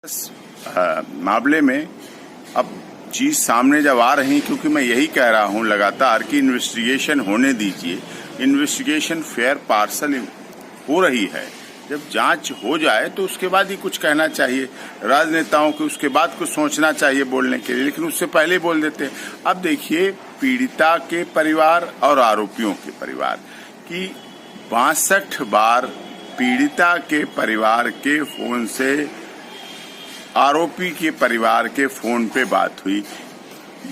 मामले में अब चीज सामने जब आ रही, क्योंकि मैं यही कह रहा हूं लगातार कि इन्वेस्टिगेशन होने दीजिए। इन्वेस्टिगेशन फेयर पार्सल हो रही है। जब जांच हो जाए तो उसके बाद ही कुछ कहना चाहिए। राजनेताओं को उसके बाद कुछ सोचना चाहिए बोलने के लिए, लेकिन उससे पहले बोल देते हैं। अब देखिए, पीड़िता के परिवार और आरोपियों के परिवार की 62 बार पीड़िता के परिवार के फोन से आरोपी के परिवार के फोन पे बात हुई।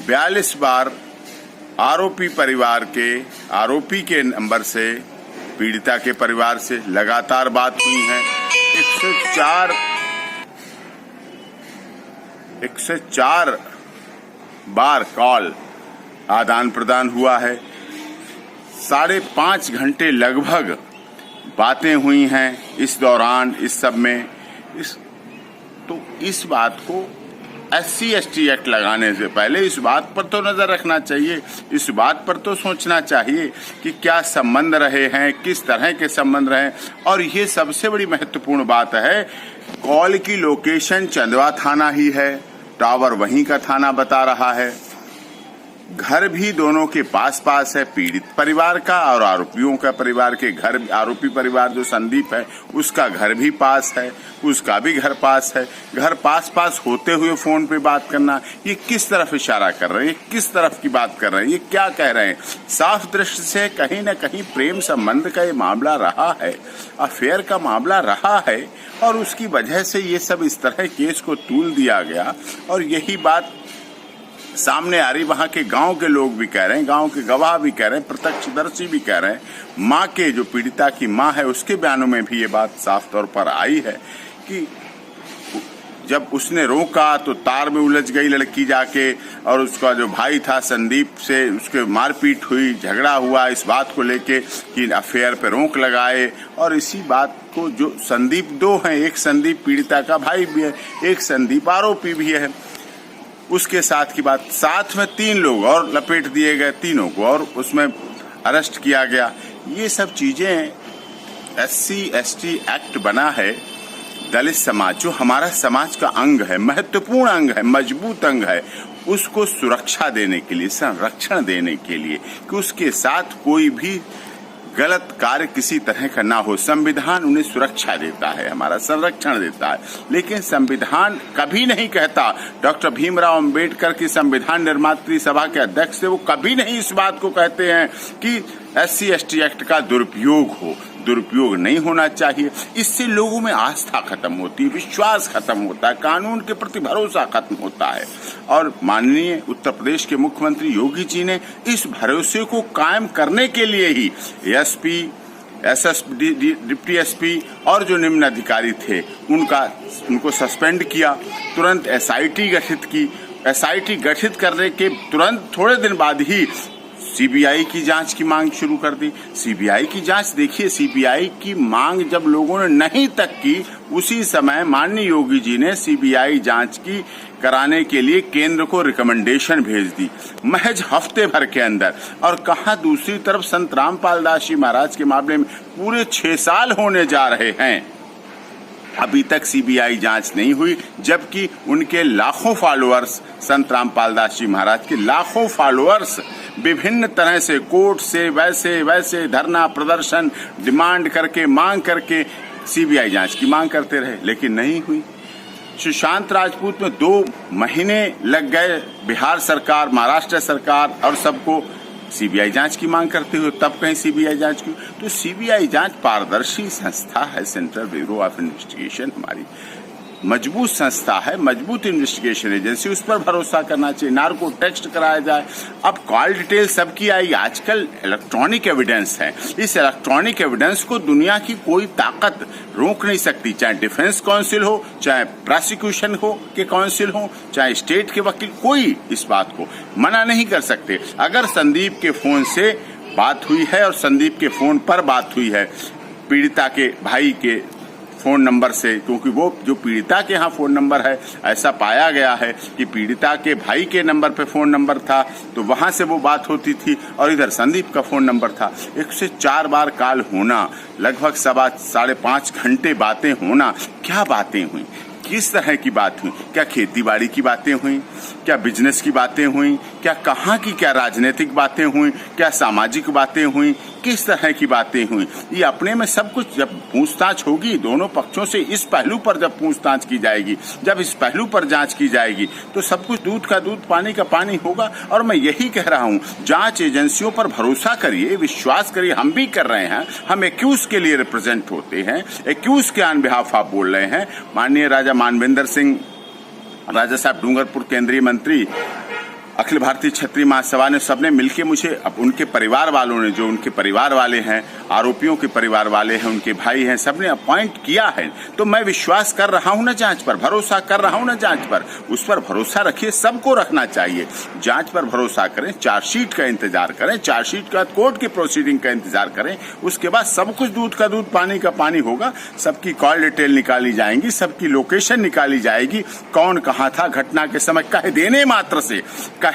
42 बार आरोपी परिवार के आरोपी के नंबर से पीड़िता के परिवार से लगातार बात हुई है। 104 बार कॉल आदान प्रदान हुआ है। 5.5 घंटे लगभग बातें हुई हैं इस दौरान, इस सब में। इस बात को SC/ST एक्ट लगाने से पहले इस बात पर तो नजर रखना चाहिए, इस बात पर तो सोचना चाहिए कि क्या संबंध रहे हैं, किस तरह के संबंध रहे। और ये सबसे बड़ी महत्वपूर्ण बात है, कॉल की लोकेशन चंदवा थाना ही है, टावर वहीं का थाना बता रहा है, घर भी दोनों के पास पास है, पीड़ित परिवार का और आरोपियों का परिवार के घर। आरोपी परिवार जो संदीप है उसका घर भी पास है, उसका भी घर पास है। घर पास पास होते हुए फोन पे बात करना, ये किस तरफ इशारा कर रहे हैं, किस तरफ की बात कर रहे हैं, ये क्या कह रहे हैं? साफ दृष्टि से कहीं न कहीं प्रेम संबंध का ये मामला रहा है, अफेयर का मामला रहा है, और उसकी वजह से ये सब इस तरह केस को तूल दिया गया। और यही बात सामने आ रही, वहां के गांव के लोग भी कह रहे हैं, गांव के गवाह भी कह रहे हैं, प्रत्यक्षदर्शी भी कह रहे हैं, मां के जो पीड़िता की मां है उसके बयानों में भी ये बात साफ तौर पर आई है कि जब उसने रोका तो तार में उलझ गई लड़की जाके, और उसका जो भाई था संदीप से उसके मारपीट हुई, झगड़ा हुआ इस बात को लेके कि अफेयर पे रोक लगाए। और इसी बात को जो संदीप 2 हैं, एक संदीप पीड़िता का भाई भी है, एक संदीप आरोपी भी है, उसके साथ की बात, साथ में 3 लोग और लपेट दिए गए, तीनों को और उसमें अरेस्ट किया गया। ये सब चीजें SC/ST एक्ट बना है। दलित समाज जो हमारा समाज का अंग है, महत्वपूर्ण अंग है, मजबूत अंग है, उसको सुरक्षा देने के लिए, संरक्षण देने के लिए कि उसके साथ कोई भी गलत कार्य किसी तरह का ना हो। संविधान उन्हें सुरक्षा देता है, हमारा संरक्षण देता है। लेकिन संविधान कभी नहीं कहता, डॉक्टर भीमराव अंबेडकर की संविधान निर्मात्री सभा के अध्यक्ष थे, वो कभी नहीं इस बात को कहते हैं कि SC/ST एक्ट का दुरुपयोग हो। दुरुपयोग नहीं होना चाहिए। इससे लोगों में आस्था खत्म होती है, विश्वास खत्म होता है, कानून के प्रति भरोसा खत्म होता है। और माननीय उत्तर प्रदेश के मुख्यमंत्री योगी जी ने इस भरोसे को कायम करने के लिए ही SP, SSP, डिप्टी SP और जो निम्न अधिकारी थे उनको सस्पेंड किया, तुरंत SIT गठित की। SIT गठित करने के तुरंत थोड़े दिन बाद ही CBI की जांच की मांग शुरू कर दी। CBI की जांच, देखिए, CBI की मांग जब लोगों ने नहीं तक की, उसी समय माननीय योगी जी ने CBI जांच की कराने के लिए केंद्र को रिकमेंडेशन भेज दी, महज हफ्ते भर के अंदर। और कहा, दूसरी तरफ संत रामपाल दास जी महाराज के मामले में पूरे 6 साल होने जा रहे हैं, अभी तक CBI जांच नहीं हुई, जबकि उनके लाखों फॉलोअर्स, संत रामपाल दास जी महाराज के लाखों फॉलोअर्स विभिन्न तरह से कोर्ट से वैसे धरना प्रदर्शन डिमांड करके, मांग करके CBI जांच की मांग करते रहे, लेकिन नहीं हुई। सुशांत राजपूत में 2 महीने लग गए, बिहार सरकार, महाराष्ट्र सरकार और सबको CBI जांच की मांग करते हुए, तब कहीं CBI जांच की। तो CBI जांच पारदर्शी संस्था है, सेंट्रल ब्यूरो ऑफ इन्वेस्टिगेशन हमारी मजबूत संस्था है, मजबूत इन्वेस्टिगेशन एजेंसी, उस पर भरोसा करना चाहिए। नार्को टेस्ट कराया जाए। अब कॉल डिटेल सबकी आई, आजकल इलेक्ट्रॉनिक एविडेंस है, इस इलेक्ट्रॉनिक एविडेंस को दुनिया की कोई ताकत रोक नहीं सकती, चाहे डिफेंस काउंसिल हो, चाहे प्रोसिक्यूशन हो के काउंसिल हो, चाहे स्टेट के वकील, कोई इस बात को मना नहीं कर सकते। अगर संदीप के फोन से बात हुई है और संदीप के फोन पर बात हुई है पीड़िता के भाई के फोन नंबर से, क्योंकि वो जो पीड़िता के यहाँ फोन नंबर है, ऐसा पाया गया है कि पीड़िता के भाई के नंबर पे फोन नंबर था, तो वहां से वो बात होती थी, और इधर संदीप का फोन नंबर था। 104 बार कॉल होना, लगभग 5.5 घंटे बातें होना, क्या बातें हुई, किस तरह की बात हुई? क्या खेतीबाड़ी की बातें हुई? क्या बिजनेस की बातें हुई? क्या कहाँ की क्या राजनीतिक बातें हुई? क्या सामाजिक बातें हुई? किस तरह की बातें हुई? ये अपने में सब कुछ जब पूछताछ होगी दोनों पक्षों से, इस पहलू पर जब पूछताछ की जाएगी, जब इस पहलू पर जांच की जाएगी, तो सब कुछ दूध का दूध पानी का पानी होगा। और मैं यही कह रहा हूं, जांच एजेंसियों पर भरोसा करिए, विश्वास करिए। हम भी कर रहे हैं, हम एक्यूज के लिए रिप्रेजेंट होते हैं, एक्यूज के ऑन बिहाफ आप बोल रहे हैं। माननीय राजा मानवेंद्र सिंह राजा साहब डूंगरपुर केंद्रीय मंत्री, अखिल भारतीय क्षत्रिय महासभा ने, सबने मिलके मुझे, अब उनके परिवार वालों ने, जो उनके परिवार वाले हैं, आरोपियों के परिवार वाले हैं, उनके भाई हैं, सबने अपॉइंट किया है। तो मैं विश्वास कर रहा हूं ना जांच पर, भरोसा कर रहा हूं ना जांच पर। उस पर भरोसा रखिए, सबको रखना चाहिए। जांच पर भरोसा करें, चार्जशीट का इंतजार करें, चार्जशीट के बाद कोर्ट की प्रोसीडिंग का इंतजार करें। उसके बाद सब कुछ दूध का दूध पानी का पानी होगा। सबकी कॉल डिटेल निकाली जाएंगी, सबकी लोकेशन निकाली जाएगी, कौन कहां था घटना के समय। कह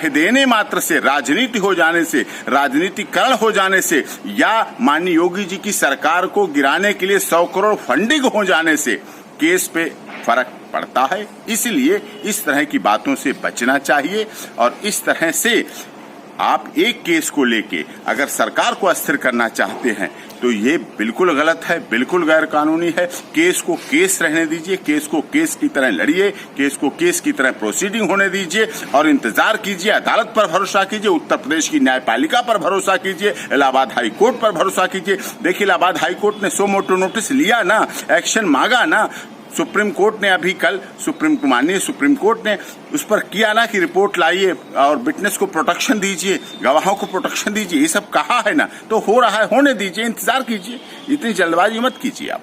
देने मात्र से राजनीति हो जाने से, राजनीतिकरण हो जाने से, या माननीय योगी जी की सरकार को गिराने के लिए 100 करोड़ फंडिंग हो जाने से केस पे फर्क पड़ता है। इसलिए इस तरह की बातों से बचना चाहिए। और इस तरह से आप एक केस को लेके अगर सरकार को अस्थिर करना चाहते हैं तो ये बिल्कुल गलत है, बिल्कुल गैर कानूनी है। केस को केस रहने दीजिए, केस को केस की तरह लड़िए, केस को केस की तरह प्रोसीडिंग होने दीजिए और इंतजार कीजिए। अदालत पर भरोसा कीजिए, उत्तर प्रदेश की न्यायपालिका पर भरोसा कीजिए, इलाहाबाद हाई कोर्ट पर भरोसा कीजिए। देखिए, इलाहाबाद हाई कोर्ट ने सो मोटो नोटिस लिया ना, एक्शन मांगा ना। सुप्रीम कोर्ट ने अभी कल माननीय सुप्रीम कोर्ट ने उस पर किया ना कि रिपोर्ट लाइए और विटनेस को प्रोटेक्शन दीजिए, गवाहों को प्रोटेक्शन दीजिए, ये सब कहा है ना। तो हो रहा है, होने दीजिए, इंतजार कीजिए, इतनी जल्दबाजी मत कीजिए आप।